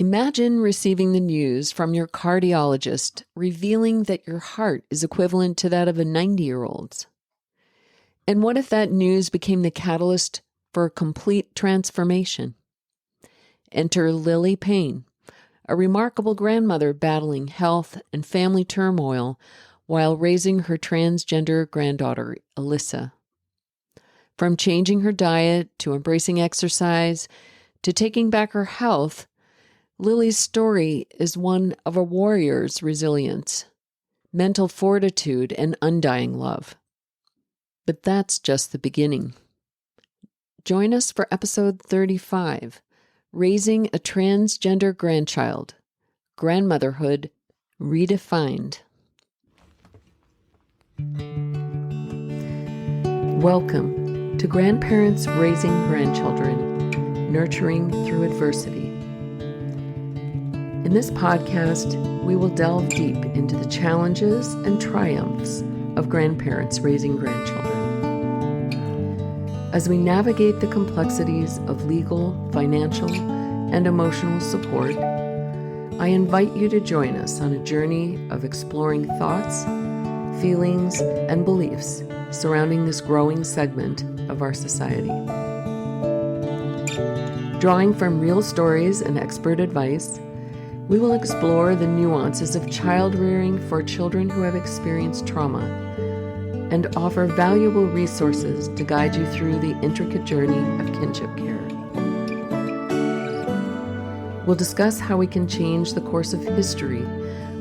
Imagine receiving the news from your cardiologist revealing that your heart is equivalent to that of a 90-year-old's. And what if that news became the catalyst for a complete transformation? Enter Lily Payne, a remarkable grandmother battling health and family turmoil while raising her transgender granddaughter, Alyssa. From changing her diet to embracing exercise to taking back her health, Lily's story is one of a warrior's resilience, mental fortitude, and undying love. But that's just the beginning. Join us for episode 35, Raising a Transgender Grandchild, Grandmotherhood Redefined. Welcome to Grandparents Raising Grandchildren, Nurturing Through Adversity. In this podcast, we will delve deep into the challenges and triumphs of grandparents raising grandchildren. As we navigate the complexities of legal, financial, and emotional support, I invite you to join us on a journey of exploring thoughts, feelings, and beliefs surrounding this growing segment of our society. Drawing from real stories and expert advice, we will explore the nuances of child rearing for children who have experienced trauma and offer valuable resources to guide you through the intricate journey of kinship care. We'll discuss how we can change the course of history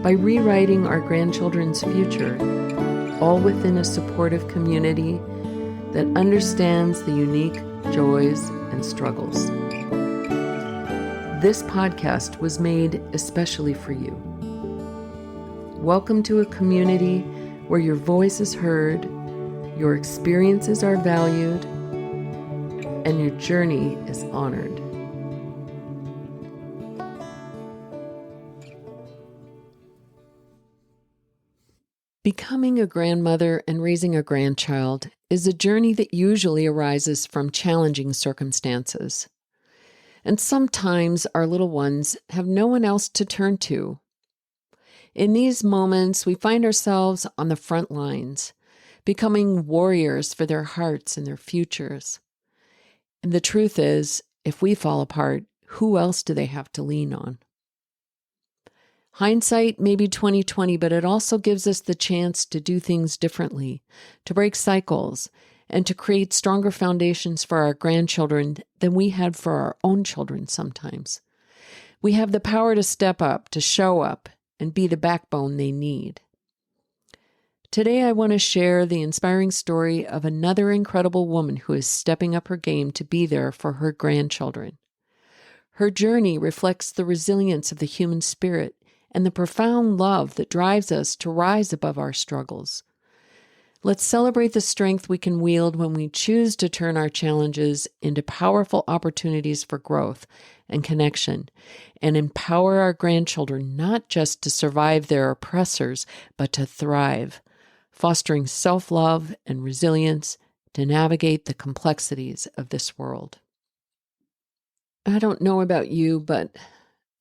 by rewriting our grandchildren's future, all within a supportive community that understands the unique joys and struggles. This podcast was made especially for you. Welcome to a community where your voice is heard, your experiences are valued, and your journey is honored. Becoming a grandmother and raising a grandchild is a journey that usually arises from challenging circumstances. And sometimes our little ones have no one else to turn to. In these moments, we find ourselves on the front lines, becoming warriors for their hearts and their futures. And the truth is, if we fall apart, who else do they have to lean on? Hindsight may be 20/20, but it also gives us the chance to do things differently, to break cycles, and to create stronger foundations for our grandchildren than we had for our own children sometimes. We have the power to step up, to show up, and be the backbone they need. Today, I want to share the inspiring story of another incredible woman who is stepping up her game to be there for her grandchildren. Her journey reflects the resilience of the human spirit and the profound love that drives us to rise above our struggles. Let's celebrate the strength we can wield when we choose to turn our challenges into powerful opportunities for growth and connection, and empower our grandchildren not just to survive their oppressors, but to thrive, fostering self-love and resilience to navigate the complexities of this world. I don't know about you, but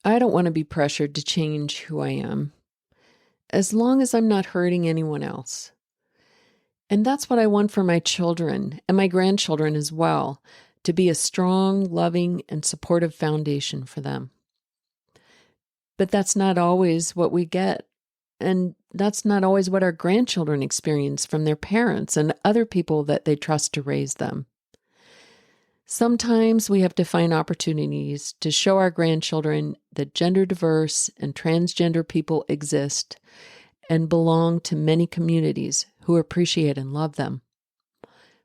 I don't want to be pressured to change who I am, as long as I'm not hurting anyone else. And that's what I want for my children and my grandchildren as well, to be a strong, loving, and supportive foundation for them. But that's not always what we get. And that's not always what our grandchildren experience from their parents and other people that they trust to raise them. Sometimes we have to find opportunities to show our grandchildren that gender diverse and transgender people exist and belong to many communities who appreciate and love them.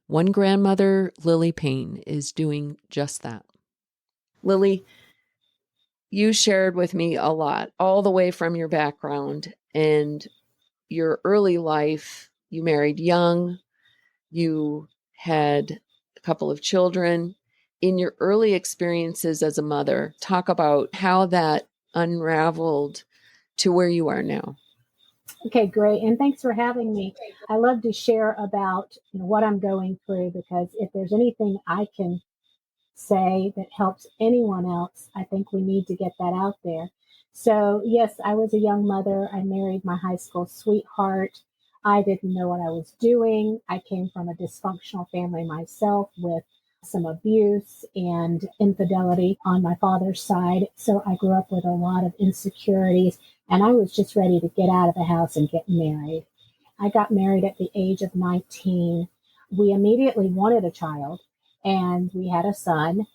One grandmother, Lily Payne, is doing just that. Lily, you shared with me a lot, all the way from your background and your early life. You married young, you had a couple of children. In your early experiences as a mother, talk about how that unraveled to where you are now. Okay, great. And thanks for having me. I love to share about what I'm going through, because if there's anything I can say that helps anyone else, I think we need to get that out there. So, yes, I was a young mother. I married my high school sweetheart. I didn't know what I was doing. I came from a dysfunctional family myself with some abuse and infidelity on my father's side. So I grew up with a lot of insecurities, and I was just ready to get out of the house and get married. I got married at the age of 19. We immediately wanted a child, and we had a son.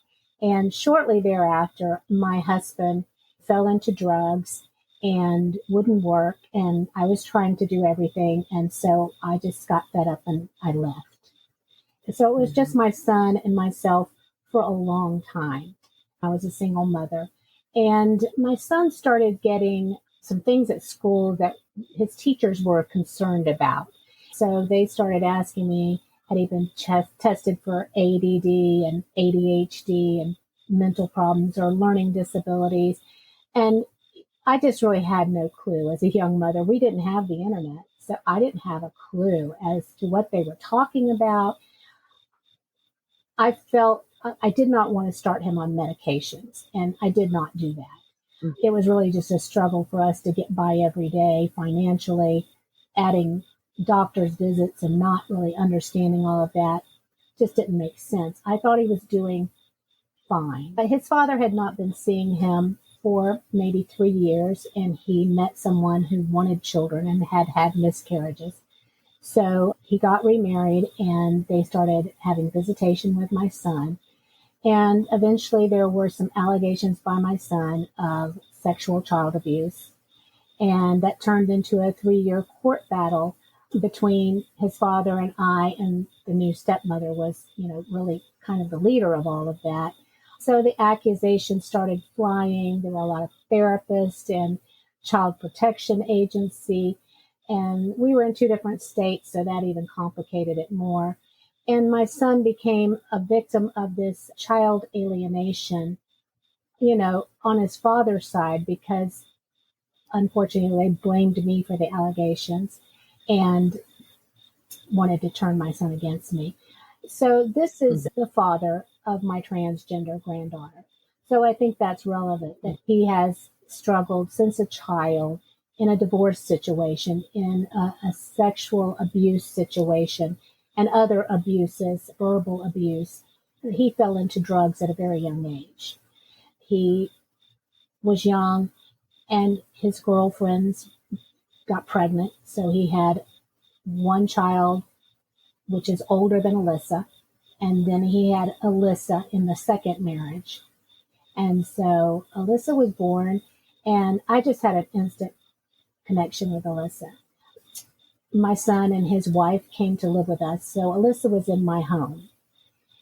And shortly thereafter, my husband fell into drugs and wouldn't work. And I was trying to do everything. And so I just got fed up and I left. So it was just my son and myself for a long time. I was a single mother. And my son started getting some things at school that his teachers were concerned about. So they started asking me, had he been tested for ADD and ADHD and mental problems or learning disabilities? And I just really had no clue as a young mother. We didn't have the internet, so I didn't have a clue as to what they were talking about. I felt I did not want to start him on medications, and I did not do that. It was really just a struggle for us to get by every day financially, adding doctor's visits and not really understanding all of that just didn't make sense. I thought he was doing fine. But his father had not been seeing him for maybe 3 years, and he met someone who wanted children and had had miscarriages. So he got remarried, and they started having visitation with my son. And eventually there were some allegations by my son of sexual child abuse. And that turned into a 3-year court battle between his father and I, and the new stepmother was, really kind of the leader of all of that. So the accusations started flying. There were a lot of therapists and child protection agency. And we were in 2 different states, so that even complicated it more. And my son became a victim of this child alienation, on his father's side, because unfortunately they blamed me for the allegations and wanted to turn my son against me. So this is the father of my transgender granddaughter. So I think that's relevant that he has struggled since a child in a divorce situation, in a sexual abuse situation, and other abuses, verbal abuse. He fell into drugs at a very young age. He was young, and his girlfriends got pregnant. So he had one child, which is older than Alyssa. And then he had Alyssa in the second marriage. And so Alyssa was born, and I just had an instant connection with Alyssa. My son and his wife came to live with us. So Alyssa was in my home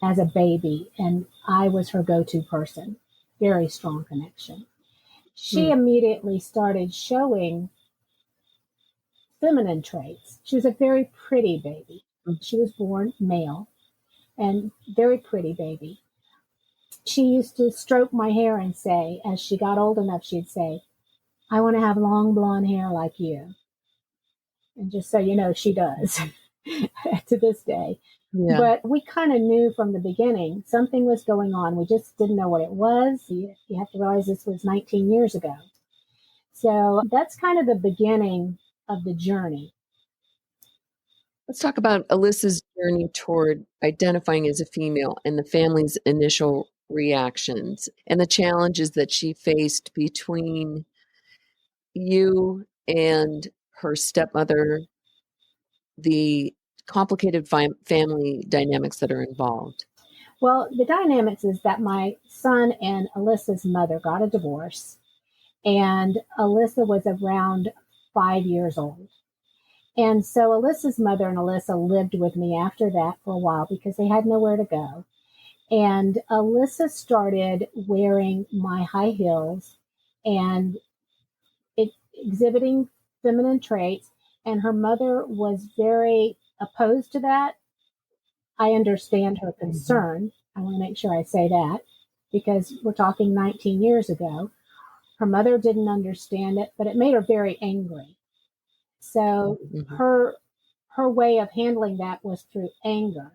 as a baby, and I was her go-to person. Very strong connection. She immediately started showing feminine traits. She was a very pretty baby. She was born male and very pretty baby. She used to stroke my hair and say, as she got old enough, she'd say, "I want to have long blonde hair like you." And just so you know, she does to this day. Yeah. But we kind of knew from the beginning something was going on. We just didn't know what it was. You have to realize this was 19 years ago. So that's kind of the beginning of the journey. Let's talk about Alyssa's journey toward identifying as a female and the family's initial reactions and the challenges that she faced between you and her stepmother, the complicated family dynamics that are involved. Well, the dynamics is that my son and Alyssa's mother got a divorce, and Alyssa was around 5 years old. And so Alyssa's mother and Alyssa lived with me after that for a while because they had nowhere to go. And Alyssa started wearing my high heels and exhibiting feminine traits. And her mother was very opposed to that. I understand her concern. I want to make sure I say that because we're talking 19 years ago. Her mother didn't understand it, but it made her very angry. So her way of handling that was through anger.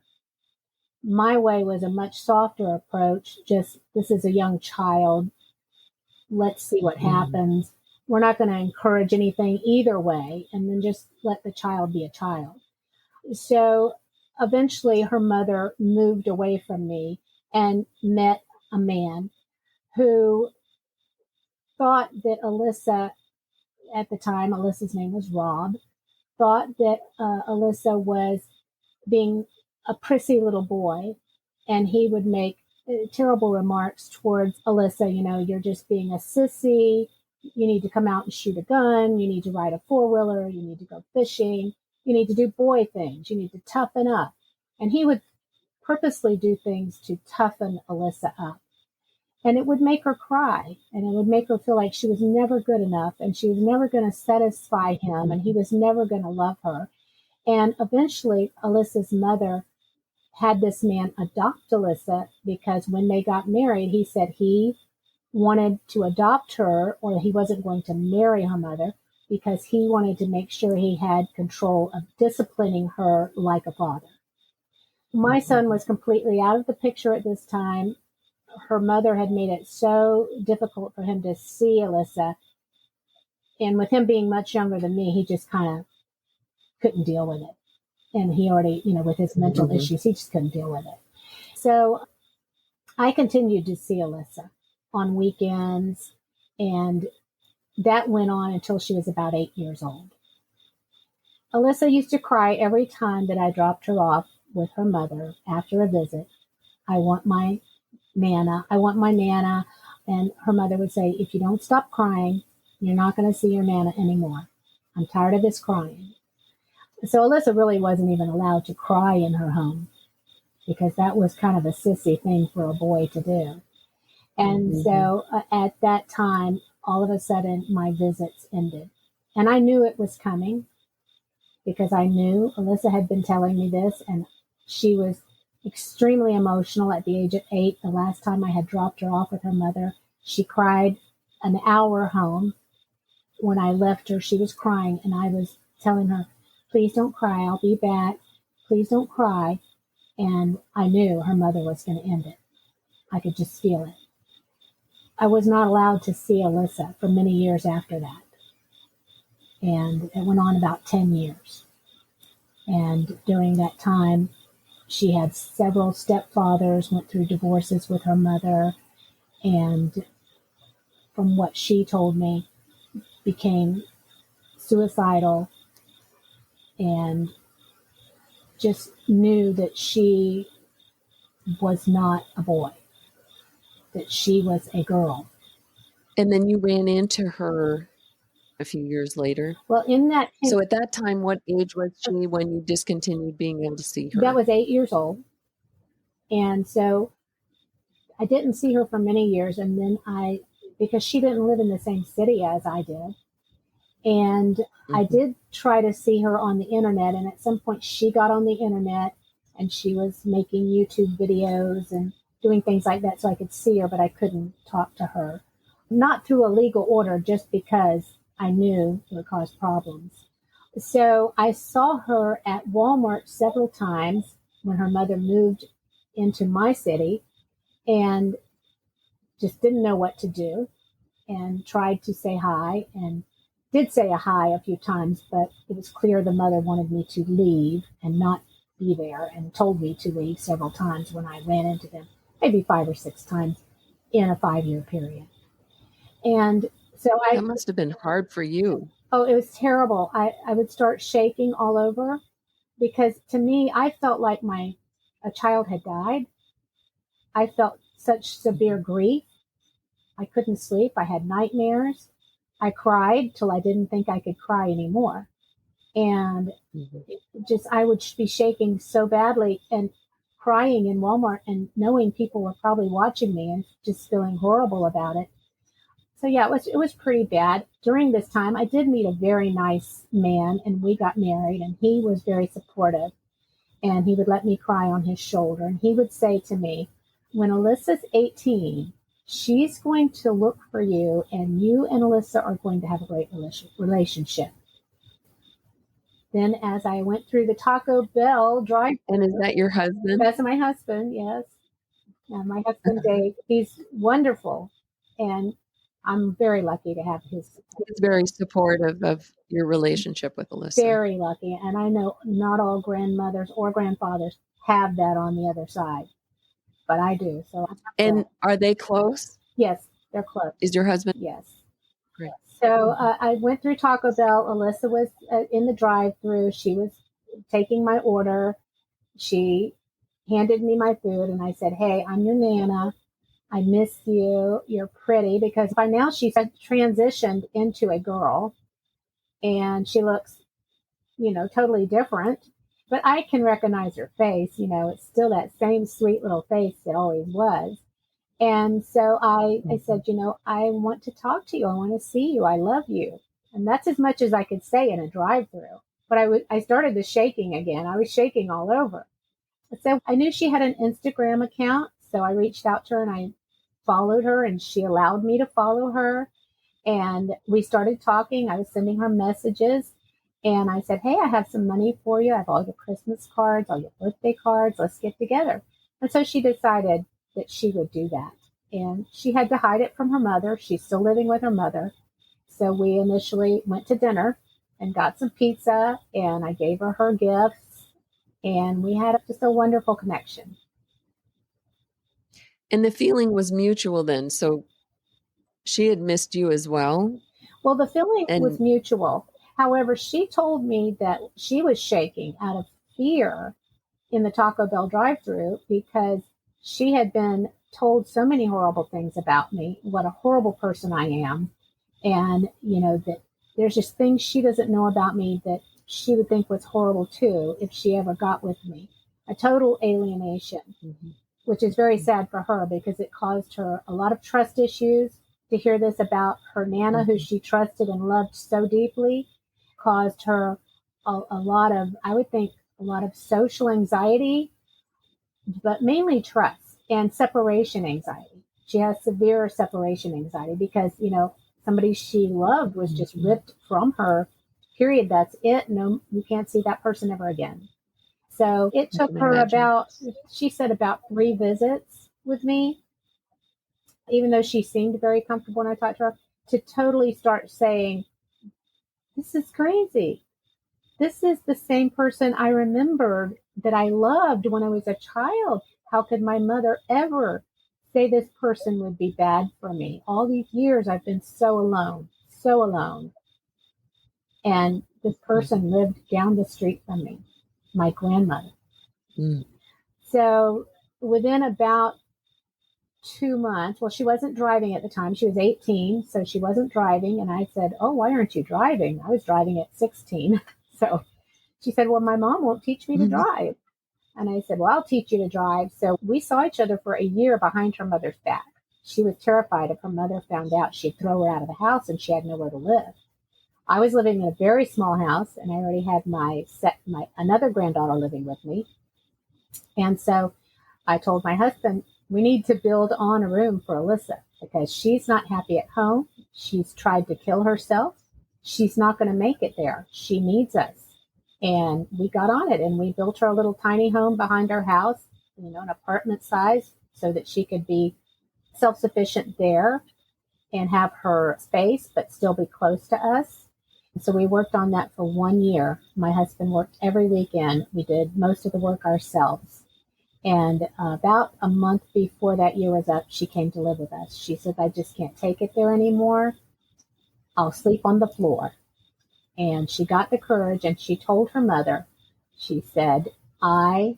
My way was a much softer approach. Just, this is a young child. Let's see what happens. We're not going to encourage anything either way, and then just let the child be a child. So eventually her mother moved away from me and met a man who thought that Alyssa, at the time, Alyssa's name was Rob, thought that Alyssa was being a prissy little boy, and he would make terrible remarks towards Alyssa. You know, you're just being a sissy. You need to come out and shoot a gun. You need to ride a four-wheeler. You need to go fishing. You need to do boy things. You need to toughen up. And he would purposely do things to toughen Alyssa up. And it would make her cry, and it would make her feel like she was never good enough, and she was never going to satisfy him, and he was never going to love her. And eventually, Alyssa's mother had this man adopt Alyssa, because when they got married, he said he wanted to adopt her, or he wasn't going to marry her mother, because he wanted to make sure he had control of disciplining her like a father. My son was completely out of the picture at this time. Her mother had made it so difficult for him to see Alyssa. And with him being much younger than me, he just kind of couldn't deal with it. And he already, with his mental issues, he just couldn't deal with it. So I continued to see Alyssa on weekends, and that went on until she was about 8 years old. Alyssa used to cry every time that I dropped her off with her mother after a visit. I want my Nana. I want my Nana. And her mother would say, if you don't stop crying, you're not going to see your Nana anymore. I'm tired of this crying. So Alyssa really wasn't even allowed to cry in her home, because that was kind of a sissy thing for a boy to do. And so at that time, all of a sudden, my visits ended. And I knew it was coming, because I knew Alyssa had been telling me this, and she was extremely emotional at the age of 8. The last time I had dropped her off with her mother, she cried an hour home. When I left her, she was crying, and I was telling her, please don't cry, I'll be back. Please don't cry. And I knew her mother was going to end it. I could just feel it. I was not allowed to see Alyssa for many years after that. And it went on about 10 years. And during that time, she had several stepfathers, went through divorces with her mother, and from what she told me, became suicidal, and just knew that she was not a boy, that she was a girl. And then you ran into her a few years later. Well, So at that time, what age was she when you discontinued being able to see her? That was 8 years old. And so I didn't see her for many years. And then because she didn't live in the same city as I did. And I did try to see her on the internet. And at some point she got on the internet, and she was making YouTube videos and doing things like that so I could see her, but I couldn't talk to her. Not through a legal order, just because I knew it would cause problems. So I saw her at Walmart several times when her mother moved into my city, and just didn't know what to do, and tried to say hi, and did say a hi a few times, but it was clear the mother wanted me to leave and not be there, and told me to leave several times when I ran into them, maybe 5 or 6 times in a 5-year period. And so that must have been hard for you. Oh, it was terrible. I would start shaking all over, because to me, I felt like a child had died. I felt such severe grief. I couldn't sleep. I had nightmares. I cried till I didn't think I could cry anymore. And I would be shaking so badly and crying in Walmart, and knowing people were probably watching me, and just feeling horrible about it. So yeah, it was pretty bad. During this time, I did meet a very nice man, and we got married, and he was very supportive, and he would let me cry on his shoulder. And he would say to me, when Alyssa's 18, she's going to look for you, and you and Alyssa are going to have a great relationship. then as I went through the Taco Bell drive, And is that your husband? that's my husband, yes. My husband Dave, he's wonderful, and I'm very lucky to have his support. He's very supportive of your relationship with Alyssa. Very lucky, and I know not all grandmothers or grandfathers have that on the other side, but I do. So, And are they close? Yes, they're close. Is your husband? Yes. Great. So I went through Taco Bell. Alyssa was in the drive-through. She was taking my order. She handed me my food, and I said, "Hey, I'm your Nana. I miss you. You're pretty," because by now she's transitioned into a girl, and she looks, totally different. But I can recognize her face. It's still that same sweet little face it always was. And so I said, I want to talk to you. I want to see you. I love you. And that's as much as I could say in a drive-through. But I started the shaking again. I was shaking all over. So I knew she had an Instagram account. So I reached out to her and I followed her, and she allowed me to follow her. And we started talking. I was sending her messages. And I said, "Hey, I have some money for you. I have all your Christmas cards, all your birthday cards. Let's get together." And so she decided that she would do that. And she had to hide it from her mother. She's still living with her mother. So we initially went to dinner and got some pizza, and I gave her gifts, and we had just a wonderful connection. And the feeling was mutual then. So she had missed you as well? Well, the feeling was mutual. However, she told me that she was shaking out of fear in the Taco Bell drive-thru because she had been told so many horrible things about me, what a horrible person I am. And, that there's just things she doesn't know about me that she would think was horrible too if she ever got with me. A total alienation, which is very sad for her because it caused her a lot of trust issues. To hear this about her Nana, who she trusted and loved so deeply, caused her a lot of, I would think, a lot of social anxiety, but mainly trust and separation anxiety. She has severe separation anxiety because, somebody she loved was just ripped from her. Period. That's it. No, you can't see that person ever again. So it took her she said about 3 visits with me, even though she seemed very comfortable when I talked to her, to totally start saying, "This is crazy. This is the same person I remembered that I loved when I was a child. How could my mother ever say this person would be bad for me? All these years I've been so alone, so alone. And this person lived down the street from me, my grandmother." So within about 2 months, well, she wasn't driving at the time. She was 18, so she wasn't driving. And I said, "Oh, why aren't you driving?" I was driving at 16. So she said, "Well, my mom won't teach me to drive." And I said, "Well, I'll teach you to drive." So we saw each other for a year behind her mother's back. She was terrified if her mother found out, she'd throw her out of the house and she had nowhere to live. I was living in a very small house, and I already had my another granddaughter living with me. And so I told my husband, we need to build on a room for Alyssa because she's not happy at home. She's tried to kill herself. She's not going to make it there. She needs us. And we got on it, and we built her a little tiny home behind our house, an apartment size, so that she could be self-sufficient there and have her space, but still be close to us. So we worked on that for 1 year. My husband worked every weekend. We did most of the work ourselves. And about a month before that year was up, she came to live with us. She said, "I just can't take it there anymore. I'll sleep on the floor." And she got the courage, and she told her mother, she said, "I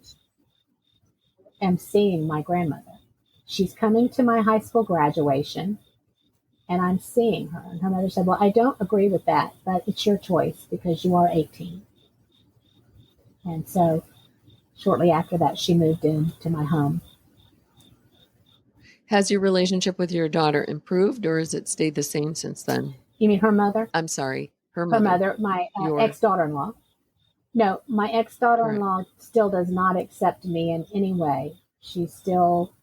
am seeing my grandmother. She's coming to my high school graduation, and I'm seeing her." And her mother said, "Well, I don't agree with that, but it's your choice because you are 18. And so shortly after that, she moved into my home. Has your relationship with your daughter improved, or has it stayed the same since then? You mean her mother? I'm sorry, her Her mother, my ex-daughter-in-law. No, my ex-daughter-in-law still does not accept me in any way. She's still...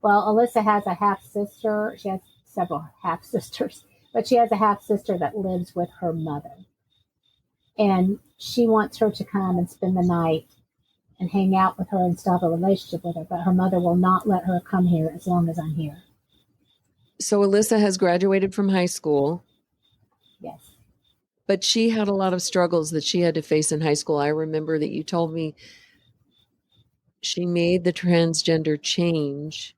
Well, Alyssa has a half-sister. She has several half-sisters, but she has a half-sister that lives with her mother. And she wants her to come and spend the night and hang out with her and still have a relationship with her, but her mother will not let her come here as long as I'm here. So Alyssa has graduated from high school. Yes. But she had a lot of struggles that she had to face in high school. I remember that you told me she made the transgender change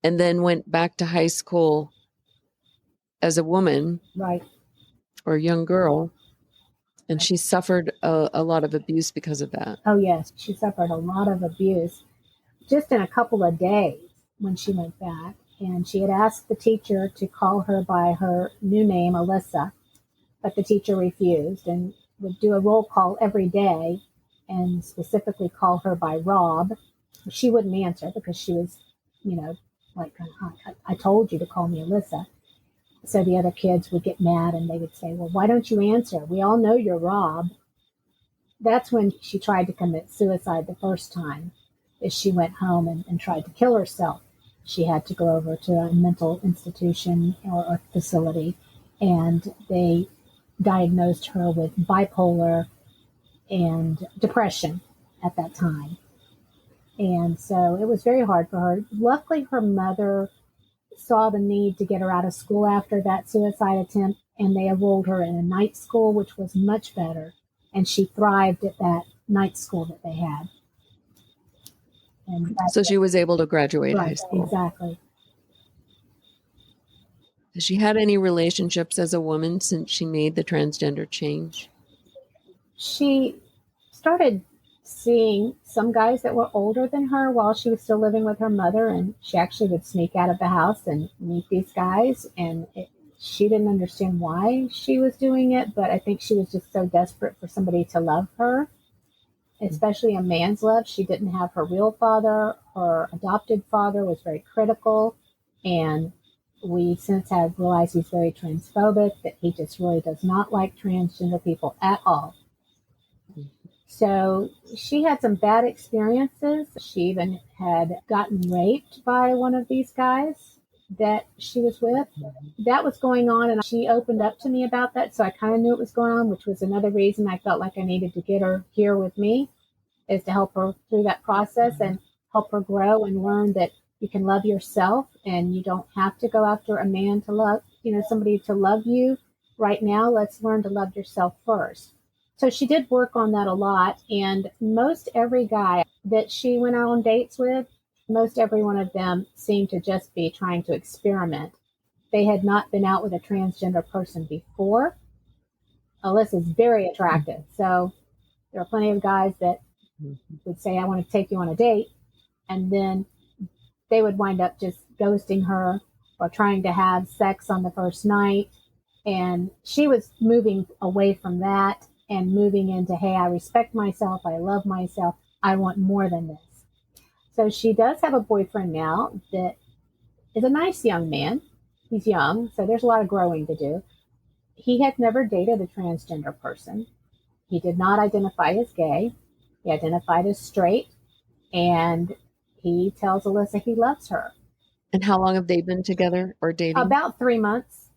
and then went back to high school as a woman, right, or a young girl, and she suffered a lot of abuse because of that. Oh, yes. She suffered a lot of abuse just in a couple of days when she went back. And she had asked the teacher to call her by her new name, Alyssa, but the teacher refused and would do a roll call every day and specifically call her by Rob. She wouldn't answer because she was, like, I told you to call me Alyssa. So the other kids would get mad and they would say, well, why don't you answer? We all know you're Rob. That's when she tried to commit suicide the first time, is she went home and tried to kill herself. She had to go over to a mental institution or a facility, and they diagnosed her with bipolar and depression at that time. And so it was very hard for her. Luckily, her mother saw the need to get her out of school after that suicide attempt, and they enrolled her in a night school, which was much better. And she thrived at that night school that they had. And so she was able to graduate right, high school. Exactly. Has she had any relationships as a woman since she made the transgender change? She started seeing some guys that were older than her while she was still living with her mother, and she actually would sneak out of the house and meet these guys, and she didn't understand why she was doing it, but I think she was just so desperate for somebody to love her, especially a man's love. She didn't have her real father. Her adopted father was very critical, and we since have realized he's very transphobic, that he just really does not like transgender people at all. So she had some bad experiences. She even had gotten raped by one of these guys that she was with. That was going on, and she opened up to me about that, so I kind of knew it was going on, which was another reason I felt like I needed to get her here with me, is to help her through that process and help her grow and learn that you can love yourself and you don't have to go after a man to love, somebody to love you. Right now, let's learn to love yourself first. So she did work on that a lot, and most every guy that she went out on dates with, most every one of them seemed to just be trying to experiment. They had not been out with a transgender person before. Alyssa's very attractive, so there are plenty of guys that would say, I want to take you on a date, and then they would wind up just ghosting her or trying to have sex on the first night. And she was moving away from that and moving into, hey, I respect myself, I love myself, I want more than this. So she does have a boyfriend now that is a nice young man. He's young, so there's a lot of growing to do. He had never dated a transgender person. He did not identify as gay. He identified as straight, and he tells Alyssa he loves her. And how long have they been together or dating? About 3 months.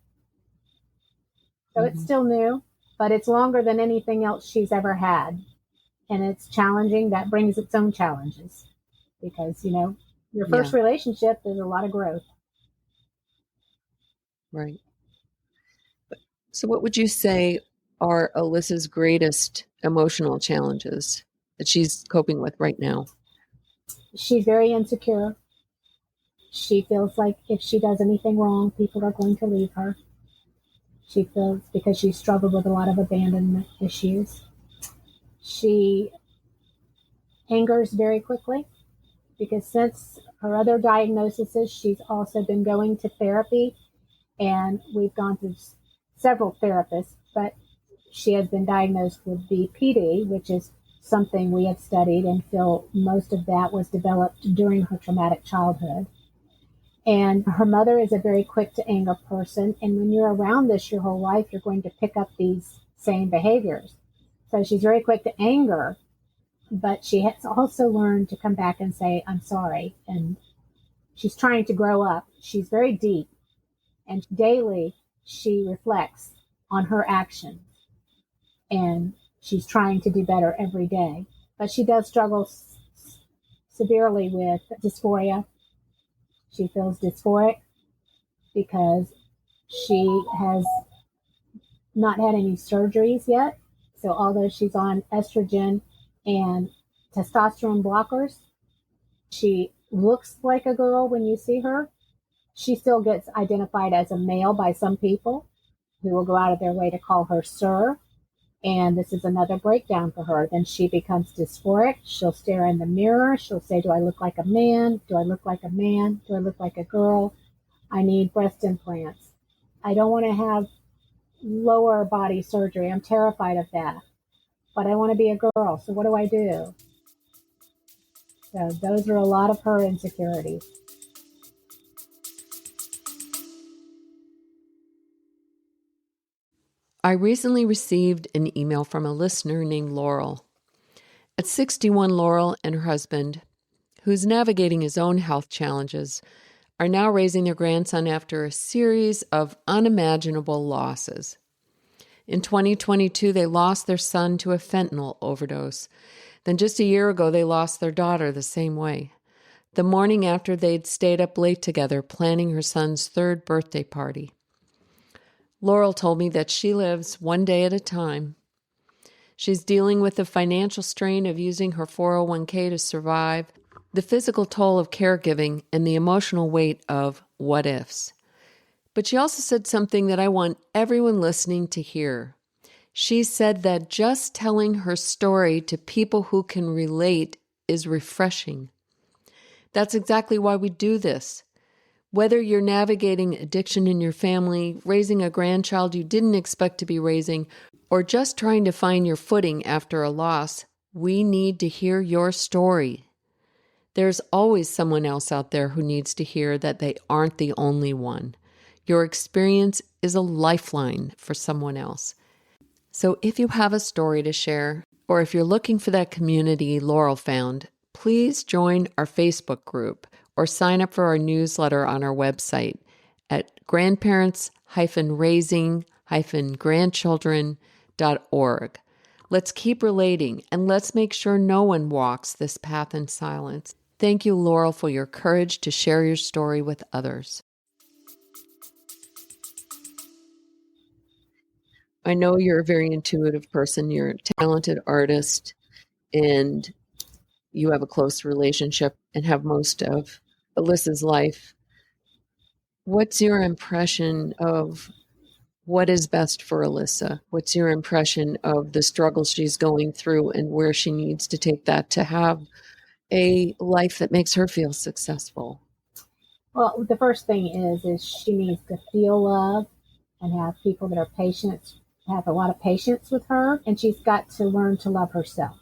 So it's still new, but it's longer than anything else she's ever had. And it's challenging. That brings its own challenges because, your first relationship, there's a lot of growth. Right. So what would you say are Alyssa's greatest emotional challenges that she's coping with right now? She's very insecure. She feels like if she does anything wrong, people are going to leave her. She feels, because she struggled with a lot of abandonment issues. She angers very quickly because since her other diagnoses, she's also been going to therapy, and we've gone through several therapists, but she has been diagnosed with BPD, which is something we have studied and feel most of that was developed during her traumatic childhood. And her mother is a very quick to anger person. And when you're around this your whole life, you're going to pick up these same behaviors. So she's very quick to anger, but she has also learned to come back and say, I'm sorry. And she's trying to grow up. She's very deep. And daily, she reflects on her actions. And She's trying to do better every day. But she does struggle severely with dysphoria. She feels dysphoric because she has not had any surgeries yet. So although she's on estrogen and testosterone blockers, she looks like a girl when you see her. She still gets identified as a male by some people who will go out of their way to call her sir. And this is another breakdown for her. Then she becomes dysphoric. She'll stare in the mirror. She'll say, do I look like a man? Do I look like a man? Do I look like a girl? I need breast implants. I don't want to have lower body surgery. I'm terrified of that. But I want to be a girl. So what do I do? So those are a lot of her insecurities. I recently received an email from a listener named Laurel. At 61, Laurel and her husband, who's navigating his own health challenges, are now raising their grandson after a series of unimaginable losses. In 2022, they lost their son to a fentanyl overdose. Then just a year ago, they lost their daughter the same way. The morning after, they'd stayed up late together planning her son's 3rd birthday party. Laurel told me that she lives one day at a time. She's dealing with the financial strain of using her 401k to survive, the physical toll of caregiving, and the emotional weight of what ifs. But she also said something that I want everyone listening to hear. She said that just telling her story to people who can relate is refreshing. That's exactly why we do this. Whether you're navigating addiction in your family, raising a grandchild you didn't expect to be raising, or just trying to find your footing after a loss, we need to hear your story. There's always someone else out there who needs to hear that they aren't the only one. Your experience is a lifeline for someone else. So if you have a story to share, or if you're looking for that community Laurel found, please join our Facebook group or sign up for our newsletter on our website at grandparents-raising-grandchildren.org. Let's keep relating, and let's make sure no one walks this path in silence. Thank you, Laurel, for your courage to share your story with others. I know you're a very intuitive person. You're a talented artist, and you have a close relationship and have most of Alyssa's life. What's your impression of what is best for Alyssa? What's your impression of the struggles she's going through and where she needs to take that to have a life that makes her feel successful? Well, the first thing is she needs to feel love and have people that are patient, have a lot of patience with her, and she's got to learn to love herself.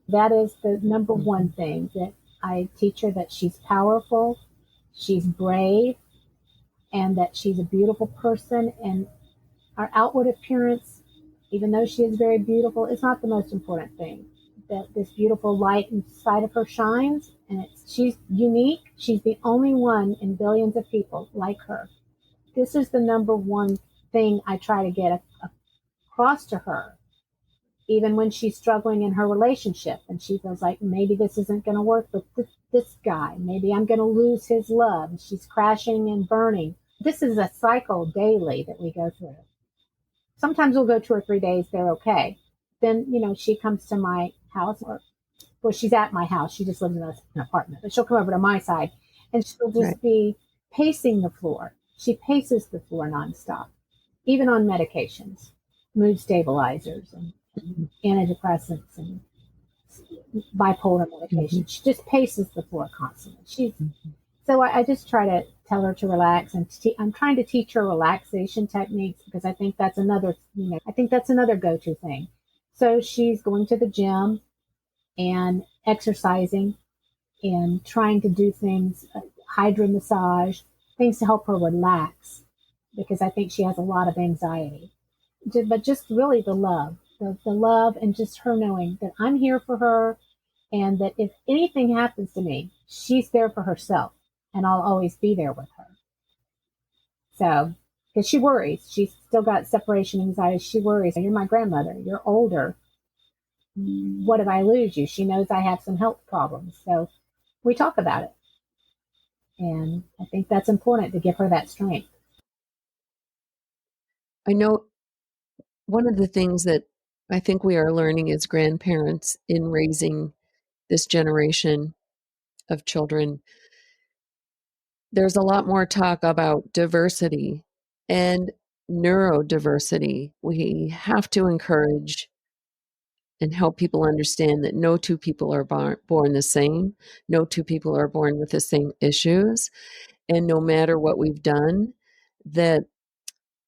That is the number one thing that I teach her, that she's powerful, she's brave, and that she's a beautiful person. And our outward appearance, even though she is very beautiful, is not the most important thing. That this beautiful light inside of her shines, and she's unique. She's the only one in billions of people like her. This is the number one thing I try to get across to her, even when she's struggling in her relationship and she feels like maybe this isn't going to work with this guy. Maybe I'm going to lose his love. She's crashing and burning. This is a cycle daily that we go through. Sometimes we'll go 2 or 3 days, they're okay. Then, she comes to my house, well, she's at my house. She just lives in an apartment, but she'll come over to my side and she'll just be pacing the floor. She paces the floor nonstop, even on medications, mood stabilizers and antidepressants and bipolar medication. She just paces the floor constantly. So I just try to tell her to relax, and I'm trying to teach her relaxation techniques, because I think that's another go-to thing. So she's going to the gym and exercising and trying to do things, hydro massage, things to help her relax, because I think she has a lot of anxiety. But just really the love, the love, and just her knowing that I'm here for her, and that if anything happens to me, she's there for herself, and I'll always be there with her. So, because she worries, she's still got separation anxiety. She worries, you're my grandmother, you're older, what if I lose you? She knows I have some health problems. So we talk about it. And I think that's important to give her that strength. I know one of the things that I think we are learning as grandparents in raising this generation of children, there's a lot more talk about diversity and neurodiversity. We have to encourage and help people understand that no two people are born the same. No two people are born with the same issues. And no matter what we've done, that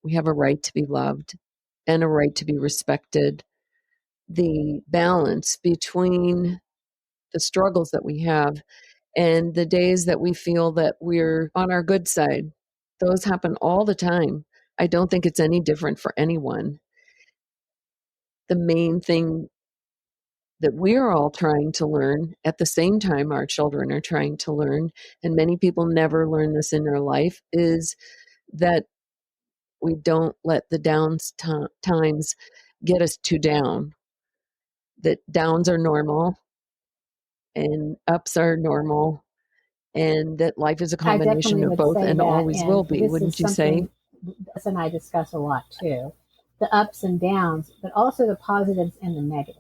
we have a right to be loved and a right to be respected. The balance between the struggles that we have and the days that we feel that we're on our good side, those happen all the time. I don't think it's any different for anyone. The main thing that we're all trying to learn at the same time our children are trying to learn, and many people never learn this in their life, is that we don't let the times get us too down. That downs are normal and ups are normal, and that life is a I combination definitely of would both say and that. always will And be, this is wouldn't you say? something Alyssa and I discuss a lot too, the ups and downs, but also the positives and the negatives.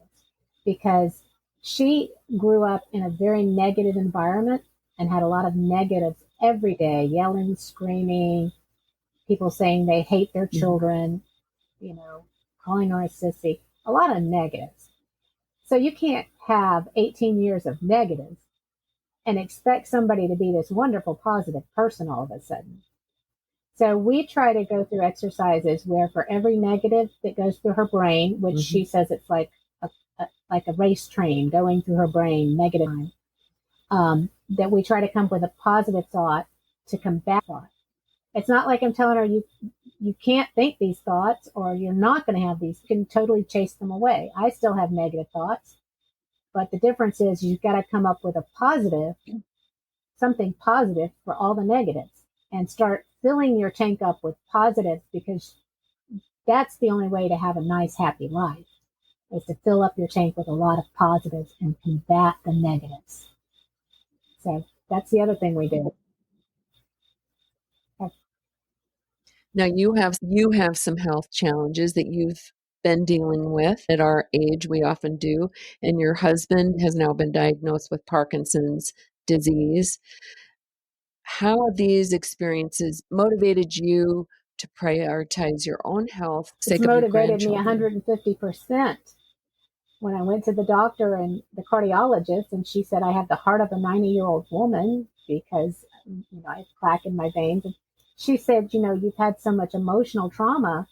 Because she grew up in a very negative environment and had a lot of negatives every day, yelling, screaming, people saying they hate their children, you know, calling her a sissy, a lot of negatives. So you can't have 18 years of negatives and expect somebody to be this wonderful, positive person all of a sudden. So we try to go through exercises where for every negative that goes through her brain, which she says it's like a race train going through her brain, negative, that we try to come up with a positive thought to combat thought. It's not like I'm telling her you can't think these thoughts or you're not going to have these. You can totally chase them away. I still have negative thoughts, but the difference is you've got to come up with a positive, something positive for all the negatives, and start filling your tank up with positives, because that's the only way to have a nice, happy life, is to fill up your tank with a lot of positives and combat the negatives. So that's the other thing we do. Now you have some health challenges that you've been dealing with. At our age, we often do, and your husband has now been diagnosed with Parkinson's disease. How have these experiences motivated you to prioritize your own health for the It's sake of your motivated me grandchildren? 150% when I went to the doctor and the cardiologist, and she said I have the heart of a 90-year-old woman because I have plaque in my veins. And she said, you've had so much emotional trauma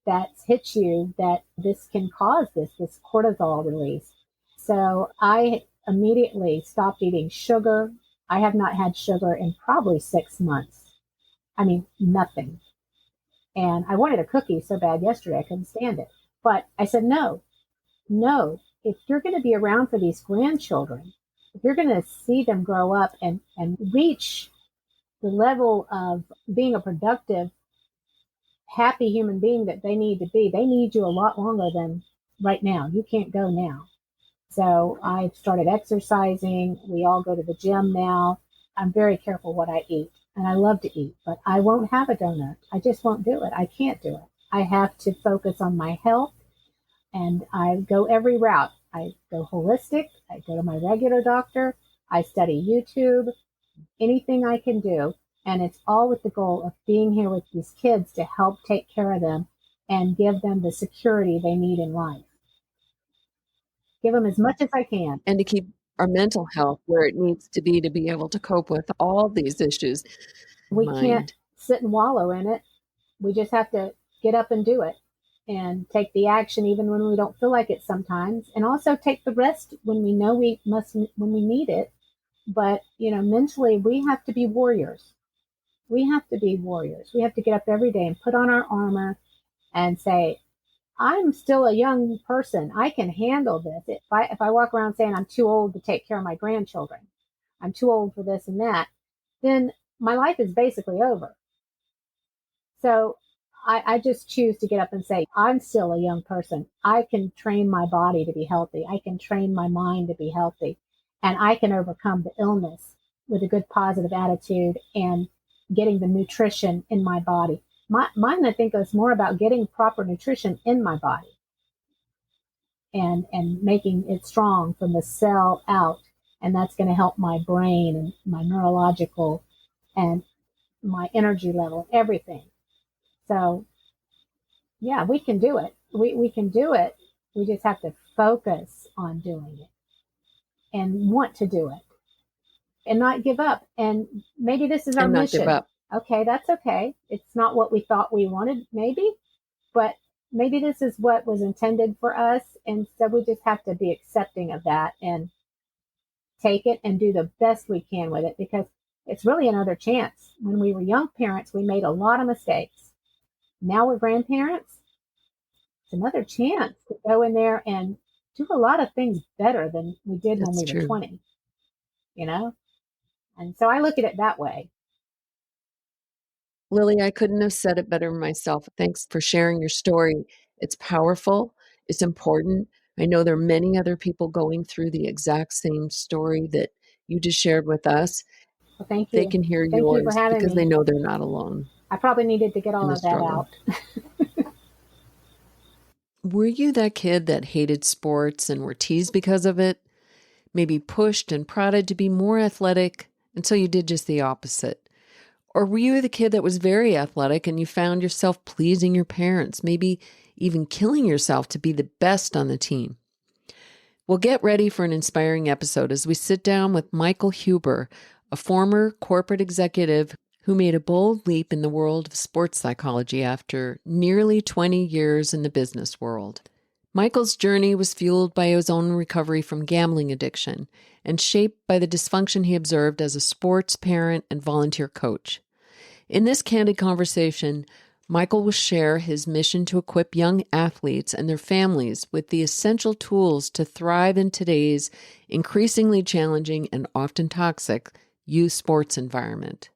that's hit you that this can cause this cortisol release. So I immediately stopped eating sugar. I have not had sugar in probably 6 months. I mean, nothing. And I wanted a cookie so bad yesterday, I couldn't stand it. But I said, no, no, if you're going to be around for these grandchildren, if you're going to see them grow up and reach the level of being a productive, happy human being that they need to be, they need you a lot longer than right now. You can't go now. So I've started exercising. We all go to the gym now. I'm very careful what I eat, and I love to eat, but I won't have a donut. I just won't do it. I can't do it. I have to focus on my health, and I go every route. I go holistic. I go to my regular doctor. I study YouTube, anything I can do. And it's all with the goal of being here with these kids to help take care of them and give them the security they need in life. Give them as much as I can. And to keep our mental health where it needs to be able to cope with all these issues in We can't mind. sit and wallow in it. We just have to get up and do it and take the action even when we don't feel like it sometimes, and also take the rest when we know we must, when we need it. But mentally we have to be warriors. We have to be warriors. We have to get up every day and put on our armor and say, I'm still a young person. I can handle this. If I walk around saying I'm too old to take care of my grandchildren, I'm too old for this and that, then my life is basically over. So I just choose to get up and say, I'm still a young person. I can train my body to be healthy. I can train my mind to be healthy. And I can overcome the illness with a good positive attitude and getting the nutrition in my body. Mine, I think, is more about getting proper nutrition in my body and making it strong from the cell out. And that's going to help my brain and my neurological and my energy level, everything. So, yeah, we can do it. We can do it. We just have to focus on doing it and want to do it and not give up. And maybe this is our And not give mission. up. Okay, that's okay. It's not what we thought we wanted, maybe, but maybe this is what was intended for us. And so we just have to be accepting of that and take it and do the best we can with it, because it's really another chance. When we were young parents, we made a lot of mistakes. Now we're grandparents. It's another chance to go in there and do a lot of things better than we did when we were 20, you know? And so I look at it that way. Lily, I couldn't have said it better myself. Thanks for sharing your story. It's powerful. It's important. I know there are many other people going through the exact same story that you just shared with us. Well, thank you. They can hear Thank you for yours having because me. they know they're not alone I probably needed to get in all the of that struggle. out. Were you that kid that hated sports and were teased because of it? Maybe pushed and prodded to be more athletic, and so you did just the opposite? Or were you the kid that was very athletic and you found yourself pleasing your parents, maybe even killing yourself to be the best on the team? Well, get ready for an inspiring episode as we sit down with Michael Huber, a former corporate executive who made a bold leap in the world of sports psychology after nearly 20 years in the business world. Michael's journey was fueled by his own recovery from gambling addiction and shaped by the dysfunction he observed as a sports parent and volunteer coach. In this candid conversation, Michael will share his mission to equip young athletes and their families with the essential tools to thrive in today's increasingly challenging and often toxic youth sports environment.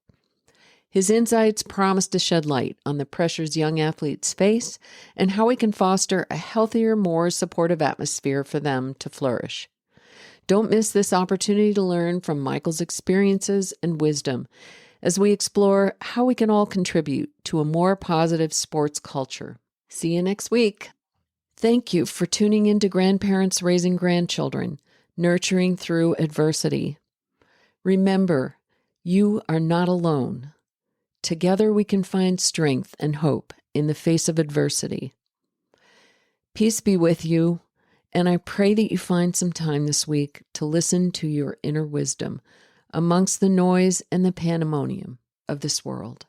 His insights promise to shed light on the pressures young athletes face and how we can foster a healthier, more supportive atmosphere for them to flourish. Don't miss this opportunity to learn from Michael's experiences and wisdom as we explore how we can all contribute to a more positive sports culture. See you next week. Thank you for tuning in to Grandparents Raising Grandchildren, Nurturing Through Adversity. Remember, you are not alone. Together we can find strength and hope in the face of adversity. Peace be with you, and I pray that you find some time this week to listen to your inner wisdom amongst the noise and the pandemonium of this world.